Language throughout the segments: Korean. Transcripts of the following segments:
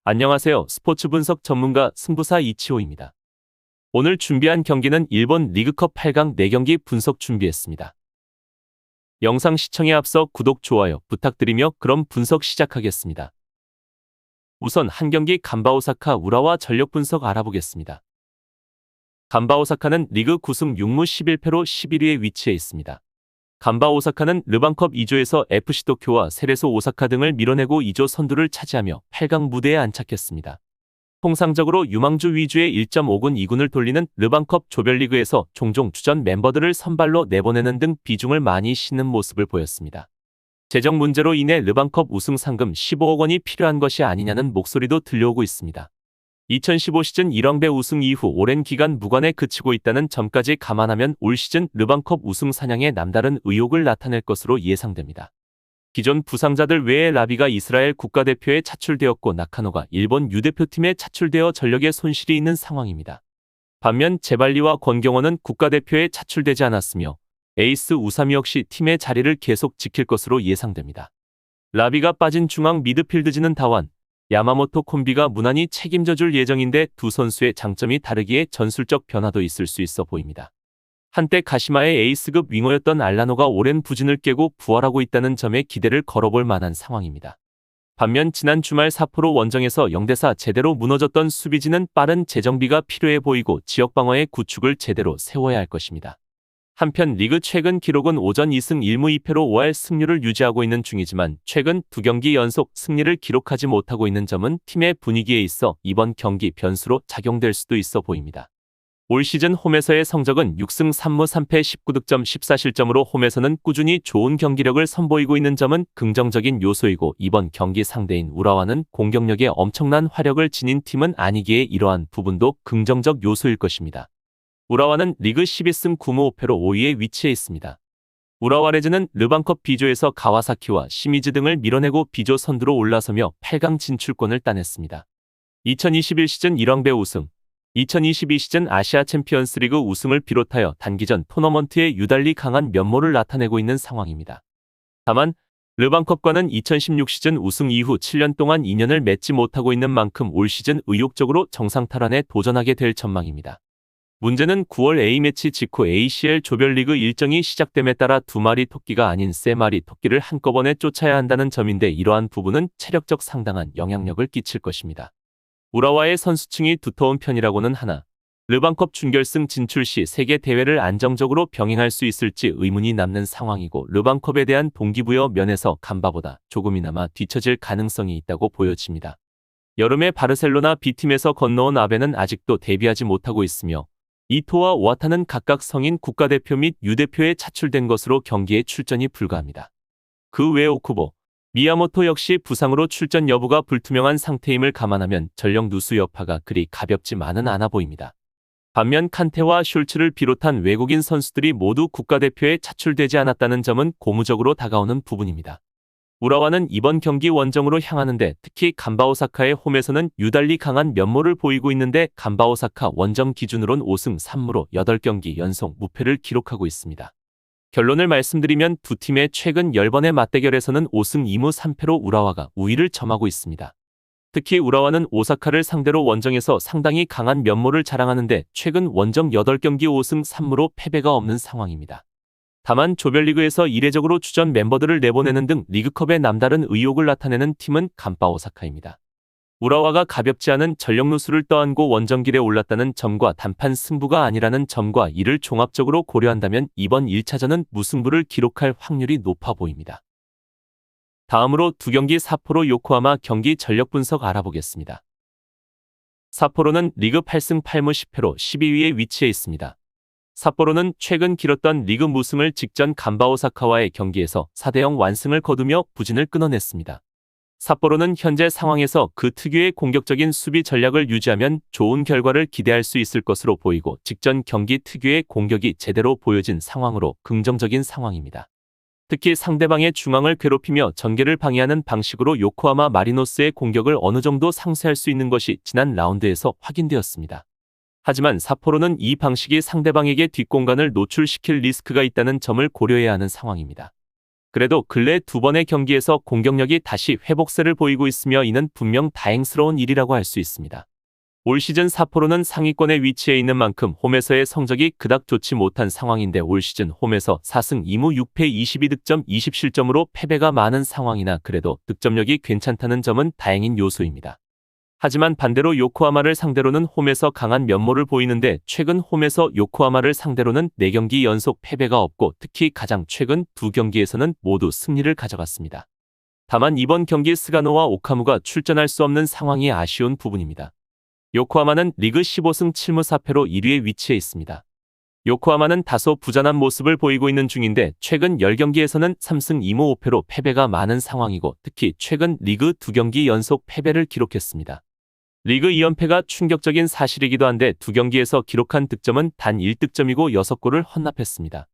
안녕하세요. 스포츠 분석 전문가 승부사 이치호입니다. 오늘 준비한 경기는 일본 리그컵 8강 4경기 분석 준비했습니다. 영상 시청에 앞서 구독, 좋아요 부탁드리며 그럼 분석 시작하겠습니다. 우선 한 경기 간바 오사카 우라와 전력 분석 알아보겠습니다. 간바 오사카는 리그 9승 6무 11패로 11위에 위치해 있습니다. 간바 오사카는 르반컵 2조에서 FC 도쿄와 세레소 오사카 등을 밀어내고 2조 선두를 차지하며 8강 무대에 안착했습니다. 통상적으로 유망주 위주의 1.5군 2군을 돌리는 르반컵 조별리그에서 종종 주전 멤버들을 선발로 내보내는 등 비중을 많이 싣는 모습을 보였습니다. 재정 문제로 인해 르반컵 우승 상금 15억 원이 필요한 것이 아니냐는 목소리도 들려오고 있습니다. 2015 시즌 1왕배 우승 이후 오랜 기간 무관에 그치고 있다는 점까지 감안하면 올 시즌 르반컵 우승 사냥에 남다른 의욕을 나타낼 것으로 예상됩니다. 기존 부상자들 외에 라비가 이스라엘 국가대표에 차출되었고 나카노가 일본 U대표팀에 차출되어 전력에 손실이 있는 상황입니다. 반면 제발리와 권경원은 국가대표에 차출되지 않았으며 에이스 우사미 역시 팀의 자리를 계속 지킬 것으로 예상됩니다. 라비가 빠진 중앙 미드필드진은 다완, 야마모토 콤비가 무난히 책임져줄 예정인데 두 선수의 장점이 다르기에 전술적 변화도 있을 수 있어 보입니다. 한때 가시마의 에이스급 윙어였던 알라노가 오랜 부진을 깨고 부활하고 있다는 점에 기대를 걸어볼 만한 상황입니다. 반면 지난 주말 삿포로 원정에서 0대4 제대로 무너졌던 수비진은 빠른 재정비가 필요해 보이고 지역방어의 구축을 제대로 세워야 할 것입니다. 한편 리그 최근 기록은 오전 2승 1무 2패로 5할 승률을 유지하고 있는 중이지만 최근 2경기 연속 승리를 기록하지 못하고 있는 점은 팀의 분위기에 있어 이번 경기 변수로 작용될 수도 있어 보입니다. 올 시즌 홈에서의 성적은 6승 3무 3패 19득점 14실점으로 홈에서는 꾸준히 좋은 경기력을 선보이고 있는 점은 긍정적인 요소이고 이번 경기 상대인 우라와는 공격력에 엄청난 화력을 지닌 팀은 아니기에 이러한 부분도 긍정적 요소일 것입니다. 우라와는 리그 12승 9무 5패로 5위에 위치해 있습니다. 우라와 레즈는 르반컵 B조에서 가와사키와 시미즈 등을 밀어내고 B조 선두로 올라서며 8강 진출권을 따냈습니다. 2021 시즌 1왕배 우승, 2022 시즌 아시아 챔피언스리그 우승을 비롯하여 단기전 토너먼트에 유달리 강한 면모를 나타내고 있는 상황입니다. 다만 르반컵과는 2016 시즌 우승 이후 7년 동안 인연을 맺지 못하고 있는 만큼 올 시즌 의욕적으로 정상탈환에 도전하게 될 전망입니다. 문제는 9월 A매치 직후 ACL 조별리그 일정이 시작됨에 따라 두 마리 토끼가 아닌 세 마리 토끼를 한꺼번에 쫓아야 한다는 점인데 이러한 부분은 체력적 상당한 영향력을 끼칠 것입니다. 우라와의 선수층이 두터운 편이라고는 하나 르반컵 준결승 진출 시 세계 대회를 안정적으로 병행할 수 있을지 의문이 남는 상황이고 르반컵에 대한 동기부여 면에서 간바보다 조금이나마 뒤처질 가능성이 있다고 보여집니다. 여름에 바르셀로나 B팀에서 건너온 아베는 아직도 데뷔하지 못하고 있으며 이토와 오아타는 각각 성인 국가대표 및 U대표에 차출된 것으로 경기에 출전이 불가합니다. 그 외 오쿠보, 미야모토 역시 부상으로 출전 여부가 불투명한 상태임을 감안하면 전력 누수 여파가 그리 가볍지만은 않아 보입니다. 반면 칸테와 숄츠를 비롯한 외국인 선수들이 모두 국가대표에 차출되지 않았다는 점은 고무적으로 다가오는 부분입니다. 우라와는 이번 경기 원정으로 향하는데 특히 간바 오사카의 홈에서는 유달리 강한 면모를 보이고 있는데 간바 오사카 원정 기준으론 5승 3무로 8경기 연속 무패를 기록하고 있습니다. 결론을 말씀드리면 두 팀의 최근 10번의 맞대결에서는 5승 2무 3패로 우라와가 우위를 점하고 있습니다. 특히 우라와는 오사카를 상대로 원정에서 상당히 강한 면모를 자랑하는데 최근 원정 8경기 5승 3무로 패배가 없는 상황입니다. 다만 조별리그에서 이례적으로 주전 멤버들을 내보내는 등 리그컵에 남다른 의욕을 나타내는 팀은 간바 오사카입니다. 우라와가 가볍지 않은 전력 누수를 떠안고 원정길에 올랐다는 점과 단판 승부가 아니라는 점과 이를 종합적으로 고려한다면 이번 1차전은 무승부를 기록할 확률이 높아 보입니다. 다음으로 두 경기 삿포로 요코하마 경기 전력 분석 알아보겠습니다. 삿포로는 리그 8승 8무 10패로 12위에 위치해 있습니다. 삿포로는 최근 길었던 리그 무승을 직전 간바 오사카와의 경기에서 4대0 완승을 거두며 부진을 끊어냈습니다. 삿포로는 현재 상황에서 그 특유의 공격적인 수비 전략을 유지하면 좋은 결과를 기대할 수 있을 것으로 보이고 직전 경기 특유의 공격이 제대로 보여진 상황으로 긍정적인 상황입니다. 특히 상대방의 중앙을 괴롭히며 전개를 방해하는 방식으로 요코하마 마리노스의 공격을 어느 정도 상쇄할 수 있는 것이 지난 라운드에서 확인되었습니다. 하지만 삿포로는 이 방식이 상대방에게 뒷공간을 노출시킬 리스크가 있다는 점을 고려해야 하는 상황입니다. 그래도 근래 두 번의 경기에서 공격력이 다시 회복세를 보이고 있으며 이는 분명 다행스러운 일이라고 할 수 있습니다. 올 시즌 삿포로는 상위권에 위치해 있는 만큼 홈에서의 성적이 그닥 좋지 못한 상황인데 올 시즌 홈에서 4승 2무 6패 22득점 20실점으로 패배가 많은 상황이나 그래도 득점력이 괜찮다는 점은 다행인 요소입니다. 하지만 반대로 요코하마를 상대로는 홈에서 강한 면모를 보이는데 최근 홈에서 요코하마를 상대로는 4경기 연속 패배가 없고 특히 가장 최근 2경기에서는 모두 승리를 가져갔습니다. 다만 이번 경기 스가노와 오카무가 출전할 수 없는 상황이 아쉬운 부분입니다. 요코하마는 리그 15승 7무 4패로 1위에 위치해 있습니다. 요코하마는 다소 부진한 모습을 보이고 있는 중인데 최근 10경기에서는 3승 2무 5패로 패배가 많은 상황이고 특히 최근 리그 2경기 연속 패배를 기록했습니다. 리그 2연패가 충격적인 사실이기도 한데 2경기에서 기록한 득점은 단 1득점이고 6골을 헌납했습니다.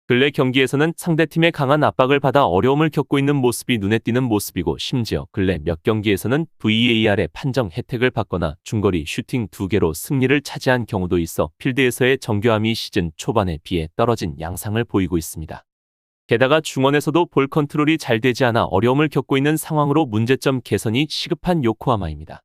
근래 경기에서는 상대팀의 강한 압박을 받아 어려움을 겪고 있는 모습이 눈에 띄는 모습이고 심지어 근래 몇 경기에서는 VAR의 판정 혜택을 받거나 중거리 슈팅 2개로 승리를 차지한 경우도 있어 필드에서의 정교함이 시즌 초반에 비해 떨어진 양상을 보이고 있습니다. 게다가 중원에서도 볼 컨트롤이 잘 되지 않아 어려움을 겪고 있는 상황으로 문제점 개선이 시급한 요코하마입니다.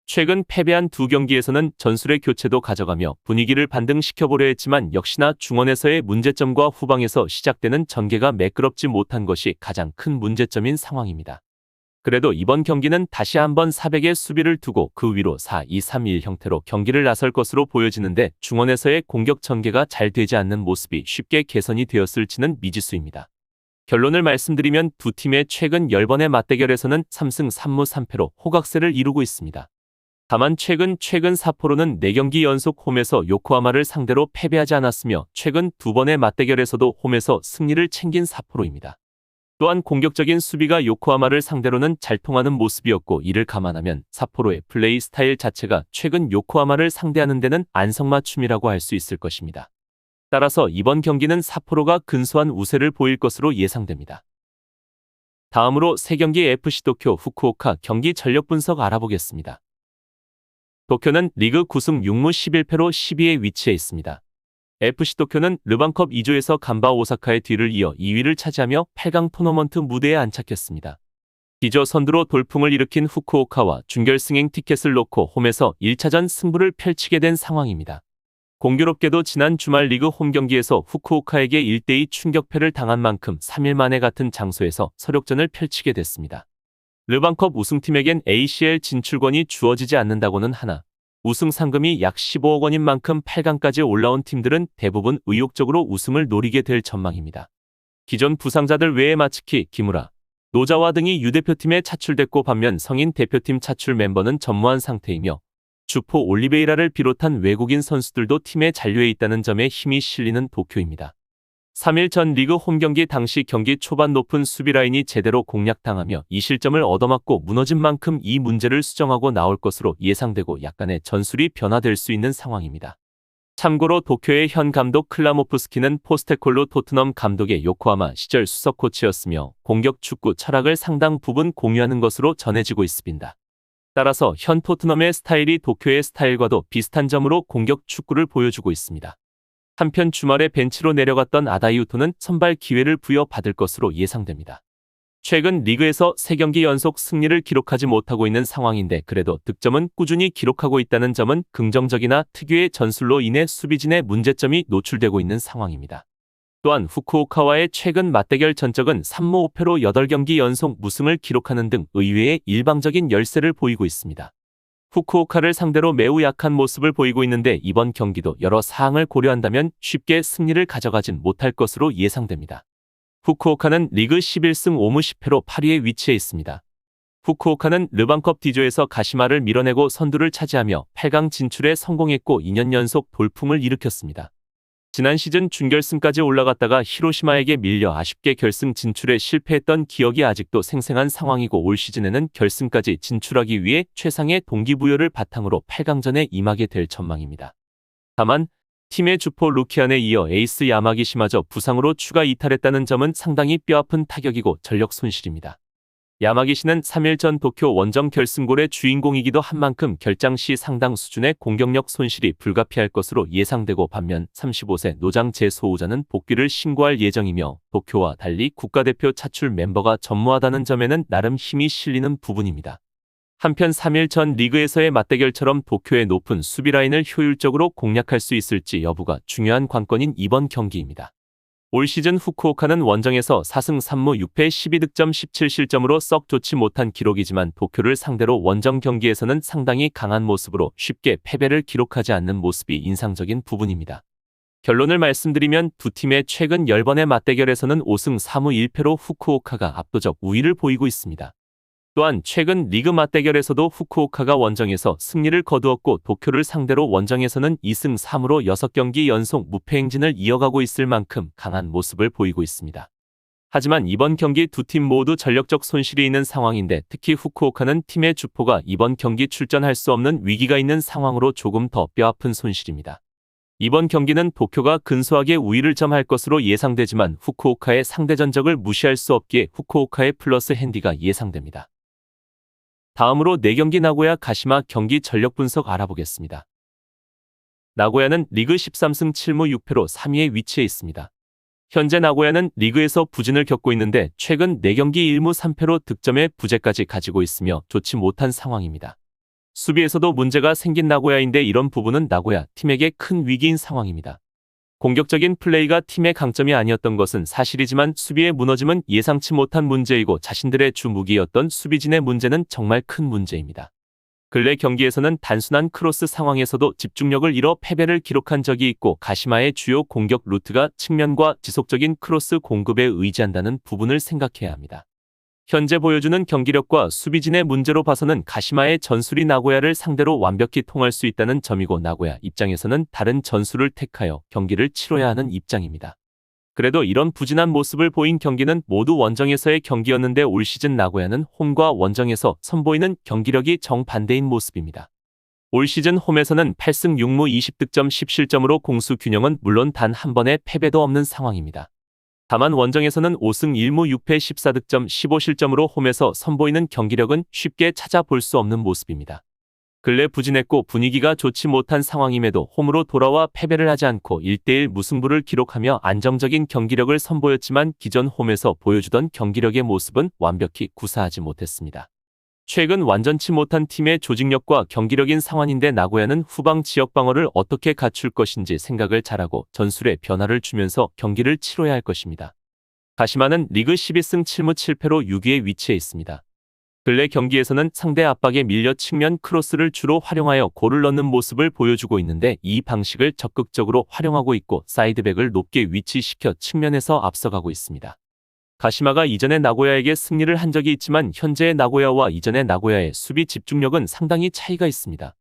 최근 패배한 2경기에서는 전술의 교체도 가져가며 분위기를 반등시켜보려 했지만 역시나 중원에서의 문제점과 후방에서 시작되는 전개가 매끄럽지 못한 것이 가장 큰 문제점인 상황입니다. 그래도 이번 경기는 다시 한번 400의 수비를 두고 그 위로 4-2-3-1 형태로 경기를 나설 것으로 보여지는데 중원에서의 공격 전개가 잘 되지 않는 모습이 쉽게 개선이 되었을지는 미지수입니다. 결론을 말씀드리면 두 팀의 최근 10번의 맞대결에서는 3승 3무 3패로 호각세를 이루고 있습니다. 다만 최근 삿포로는 4경기 연속 홈에서 요코하마를 상대로 패배하지 않았으며 최근 2번의 맞대결에서도 홈에서 승리를 챙긴 삿포로입니다. 또한 공격적인 수비가 요코하마를 상대로는 잘 통하는 모습이었고 이를 감안하면 삿포로의 플레이 스타일 자체가 최근 요코하마를 상대하는 데는 안성맞춤이라고 할 수 있을 것입니다. 따라서 이번 경기는 삿포로가 근소한 우세를 보일 것으로 예상됩니다. 다음으로 3경기 FC 도쿄 후쿠오카 경기 전력 분석 알아보겠습니다. 도쿄는 리그 9승 6무 11패로 10위에 위치해 있습니다. FC 도쿄는 르반컵 2조에서 간바 오사카의 뒤를 이어 2위를 차지하며 8강 토너먼트 무대에 안착했습니다. D조 선두로 돌풍을 일으킨 후쿠오카와 준결승행 티켓을 놓고 홈에서 1차전 승부를 펼치게 된 상황입니다. 공교롭게도 지난 주말 리그 홈 경기에서 후쿠오카에게 1대2 충격패를 당한 만큼 3일 만에 같은 장소에서 서력전을 펼치게 됐습니다. 르반컵 우승팀에겐 ACL 진출권이 주어지지 않는다고는 하나 우승 상금이 약 15억 원인 만큼 8강까지 올라온 팀들은 대부분 의욕적으로 우승을 노리게 될 전망입니다. 기존 부상자들 외에 마츠키, 기무라, 노자와 등이 U대표팀에 차출됐고 반면 성인 대표팀 차출 멤버는 전무한 상태이며 주포 올리베이라를 비롯한 외국인 선수들도 팀에 잔류해 있다는 점에 힘이 실리는 도쿄입니다. 3일 전 리그 홈 경기 당시 경기 초반 높은 수비 라인이 제대로 공략당하며 이 실점을 얻어맞고 무너진 만큼 이 문제를 수정하고 나올 것으로 예상되고 약간의 전술이 변화될 수 있는 상황입니다. 참고로 도쿄의 현 감독 클라모프스키는 포스테콜로 토트넘 감독의 요코하마 시절 수석 코치였으며 공격 축구 철학을 상당 부분 공유하는 것으로 전해지고 있습니다. 따라서 현 토트넘의 스타일이 도쿄의 스타일과도 비슷한 점으로 공격 축구를 보여주고 있습니다. 한편 주말에 벤치로 내려갔던 아다이우토는 선발 기회를 부여받을 것으로 예상됩니다. 최근 리그에서 3경기 연속 승리를 기록하지 못하고 있는 상황인데 그래도 득점은 꾸준히 기록하고 있다는 점은 긍정적이나 특유의 전술로 인해 수비진의 문제점이 노출되고 있는 상황입니다. 또한 후쿠오카와의 최근 맞대결 전적은 3무 5패로 8경기 연속 무승을 기록하는 등 의외의 일방적인 열세를 보이고 있습니다. 후쿠오카를 상대로 매우 약한 모습을 보이고 있는데 이번 경기도 여러 사항을 고려한다면 쉽게 승리를 가져가진 못할 것으로 예상됩니다. 후쿠오카는 리그 11승 5무 10패로 8위에 위치해 있습니다. 후쿠오카는 르반컵 D조에서 가시마를 밀어내고 선두를 차지하며 8강 진출에 성공했고 2년 연속 돌풍을 일으켰습니다. 지난 시즌 준결승까지 올라갔다가 히로시마에게 밀려 아쉽게 결승 진출에 실패했던 기억이 아직도 생생한 상황이고 올 시즌에는 결승까지 진출하기 위해 최상의 동기부여를 바탕으로 8강전에 임하게 될 전망입니다. 다만 팀의 주포 루키안에 이어 에이스 야마기시마저 부상으로 추가 이탈했다는 점은 상당히 뼈아픈 타격이고 전력 손실입니다. 야마기시는 3일 전 도쿄 원정 결승골의 주인공이기도 한 만큼 결장 시 상당 수준의 공격력 손실이 불가피할 것으로 예상되고, 반면 35세 노장 재소우자는 복귀를 신고할 예정이며 도쿄와 달리 국가대표 차출 멤버가 전무하다는 점에는 나름 힘이 실리는 부분입니다. 한편 3일 전 리그에서의 맞대결처럼 도쿄의 높은 수비 라인을 효율적으로 공략할 수 있을지 여부가 중요한 관건인 이번 경기입니다. 올 시즌 후쿠오카는 원정에서 4승 3무 6패 12득점 17실점으로 썩 좋지 못한 기록이지만 도쿄를 상대로 원정 경기에서는 상당히 강한 모습으로 쉽게 패배를 기록하지 않는 모습이 인상적인 부분입니다. 결론을 말씀드리면 두 팀의 최근 10번의 맞대결에서는 5승 4무 1패로 후쿠오카가 압도적 우위를 보이고 있습니다. 또한 최근 리그 맞대결에서도 후쿠오카가 원정에서 승리를 거두었고, 도쿄를 상대로 원정에서는 2승 3무로 6경기 연속 무패 행진을 이어가고 있을 만큼 강한 모습을 보이고 있습니다. 하지만 이번 경기 두 팀 모두 전력적 손실이 있는 상황인데, 특히 후쿠오카는 팀의 주포가 이번 경기 출전할 수 없는 위기가 있는 상황으로 조금 더 뼈아픈 손실입니다. 이번 경기는 도쿄가 근소하게 우위를 점할 것으로 예상되지만 후쿠오카의 상대 전적을 무시할 수 없기에 후쿠오카의 플러스 핸디가 예상됩니다. 다음으로 4경기 나고야 가시마 경기 전력 분석 알아보겠습니다. 나고야는 리그 13승 7무 6패로 3위에 위치해 있습니다. 현재 나고야는 리그에서 부진을 겪고 있는데 최근 4경기 1무 3패로 득점의 부재까지 가지고 있으며 좋지 못한 상황입니다. 수비에서도 문제가 생긴 나고야인데 이런 부분은 나고야 팀에게 큰 위기인 상황입니다. 공격적인 플레이가 팀의 강점이 아니었던 것은 사실이지만 수비의 무너짐은 예상치 못한 문제이고, 자신들의 주 무기였던 수비진의 문제는 정말 큰 문제입니다. 근래 경기에서는 단순한 크로스 상황에서도 집중력을 잃어 패배를 기록한 적이 있고, 가시마의 주요 공격 루트가 측면과 지속적인 크로스 공급에 의지한다는 부분을 생각해야 합니다. 현재 보여주는 경기력과 수비진의 문제로 봐서는 가시마의 전술이 나고야를 상대로 완벽히 통할 수 있다는 점이고, 나고야 입장에서는 다른 전술을 택하여 경기를 치러야 하는 입장입니다. 그래도 이런 부진한 모습을 보인 경기는 모두 원정에서의 경기였는데, 올 시즌 나고야는 홈과 원정에서 선보이는 경기력이 정반대인 모습입니다. 올 시즌 홈에서는 8승 6무 20득점 10실점으로 공수 균형은 물론 단 한 번의 패배도 없는 상황입니다. 다만 원정에서는 5승 1무 6패 14득점 15실점으로 홈에서 선보이는 경기력은 쉽게 찾아볼 수 없는 모습입니다. 근래 부진했고 분위기가 좋지 못한 상황임에도 홈으로 돌아와 패배를 하지 않고 1대1 무승부를 기록하며 안정적인 경기력을 선보였지만, 기존 홈에서 보여주던 경기력의 모습은 완벽히 구사하지 못했습니다. 최근 완전치 못한 팀의 조직력과 경기력인 상황인데, 나고야는 후방 지역 방어를 어떻게 갖출 것인지 생각을 잘하고 전술에 변화를 주면서 경기를 치러야 할 것입니다. 가시마는 리그 12승 7무 7패로 6위에 위치해 있습니다. 근래 경기에서는 상대 압박에 밀려 측면 크로스를 주로 활용하여 골을 넣는 모습을 보여주고 있는데, 이 방식을 적극적으로 활용하고 있고 사이드백을 높게 위치시켜 측면에서 앞서가고 있습니다. 가시마가 이전의 나고야에게 승리를 한 적이 있지만 현재의 나고야와 이전의 나고야의 수비 집중력은 상당히 차이가 있습니다.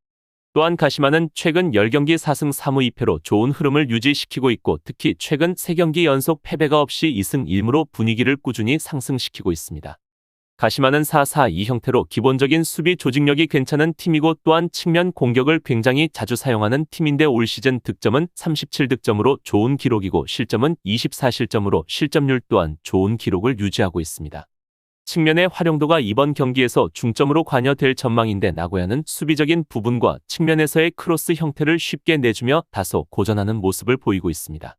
또한 가시마는 최근 10경기 4승 3무 2패로 좋은 흐름을 유지시키고 있고, 특히 최근 3경기 연속 패배가 없이 2승 1무로 분위기를 꾸준히 상승시키고 있습니다. 가시마는 4-4-2 형태로 기본적인 수비 조직력이 괜찮은 팀이고, 또한 측면 공격을 굉장히 자주 사용하는 팀인데, 올 시즌 득점은 37득점으로 좋은 기록이고 실점은 24실점으로 실점률 또한 좋은 기록을 유지하고 있습니다. 측면의 활용도가 이번 경기에서 중점으로 관여될 전망인데, 나고야는 수비적인 부분과 측면에서의 크로스 형태를 쉽게 내주며 다소 고전하는 모습을 보이고 있습니다.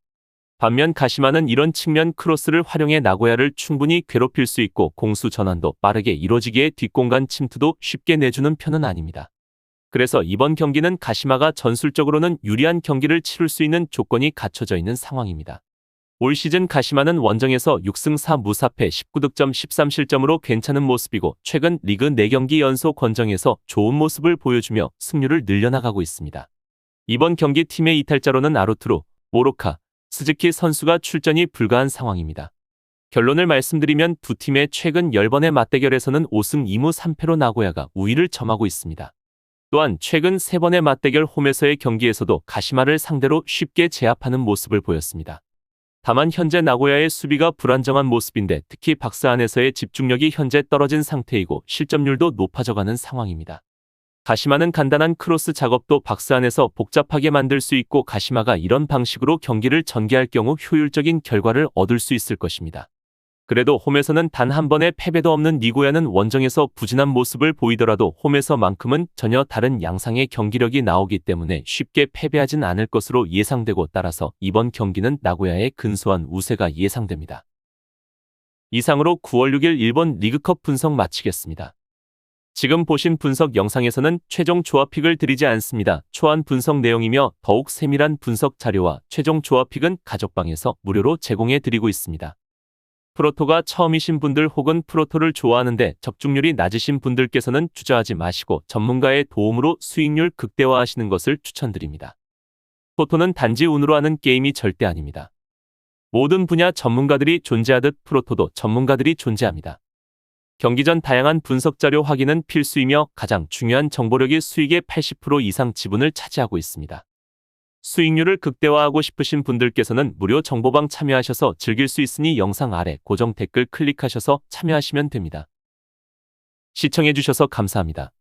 반면 가시마는 이런 측면 크로스를 활용해 나고야를 충분히 괴롭힐 수 있고, 공수 전환도 빠르게 이뤄지기에 뒷공간 침투도 쉽게 내주는 편은 아닙니다. 그래서 이번 경기는 가시마가 전술적으로는 유리한 경기를 치룰 수 있는 조건이 갖춰져 있는 상황입니다. 올 시즌 가시마는 원정에서 6승 4무 4패 19득점 13실점으로 괜찮은 모습이고, 최근 리그 4경기 연속 원정에서 좋은 모습을 보여주며 승률을 늘려나가고 있습니다. 이번 경기 팀의 이탈자로는 아루투루, 모로카, 스즈키 선수가 출전이 불가한 상황입니다. 결론을 말씀드리면 두 팀의 최근 10번의 맞대결에서는 5승 2무 3패로 나고야가 우위를 점하고 있습니다. 또한 최근 3번의 맞대결 홈에서의 경기에서도 가시마를 상대로 쉽게 제압하는 모습을 보였습니다. 다만 현재 나고야의 수비가 불안정한 모습인데, 특히 박스 안에서의 집중력이 현재 떨어진 상태이고 실점률도 높아져가는 상황입니다. 가시마는 간단한 크로스 작업도 박스 안에서 복잡하게 만들 수 있고, 가시마가 이런 방식으로 경기를 전개할 경우 효율적인 결과를 얻을 수 있을 것입니다. 그래도 홈에서는 단 한 번의 패배도 없는 니고야는 원정에서 부진한 모습을 보이더라도 홈에서만큼은 전혀 다른 양상의 경기력이 나오기 때문에 쉽게 패배하진 않을 것으로 예상되고 따라서 이번 경기는 나고야의 근소한 우세가 예상됩니다. 이상으로 9월 6일 일본 리그컵 분석 마치겠습니다. 지금 보신 분석 영상에서는 최종 조합픽을 드리지 않습니다. 초안 분석 내용이며 더욱 세밀한 분석 자료와 최종 조합픽은 가족방에서 무료로 제공해 드리고 있습니다. 프로토가 처음이신 분들 혹은 프로토를 좋아하는데 적중률이 낮으신 분들께서는 주저하지 마시고 전문가의 도움으로 수익률 극대화하시는 것을 추천드립니다. 토토는 단지 운으로 하는 게임이 절대 아닙니다. 모든 분야 전문가들이 존재하듯 프로토도 전문가들이 존재합니다. 경기 전 다양한 분석 자료 확인은 필수이며 가장 중요한 정보력이 수익의 80% 이상 지분을 차지하고 있습니다. 수익률을 극대화하고 싶으신 분들께서는 무료 정보방 참여하셔서 즐길 수 있으니 영상 아래 고정 댓글 클릭하셔서 참여하시면 됩니다. 시청해주셔서 감사합니다.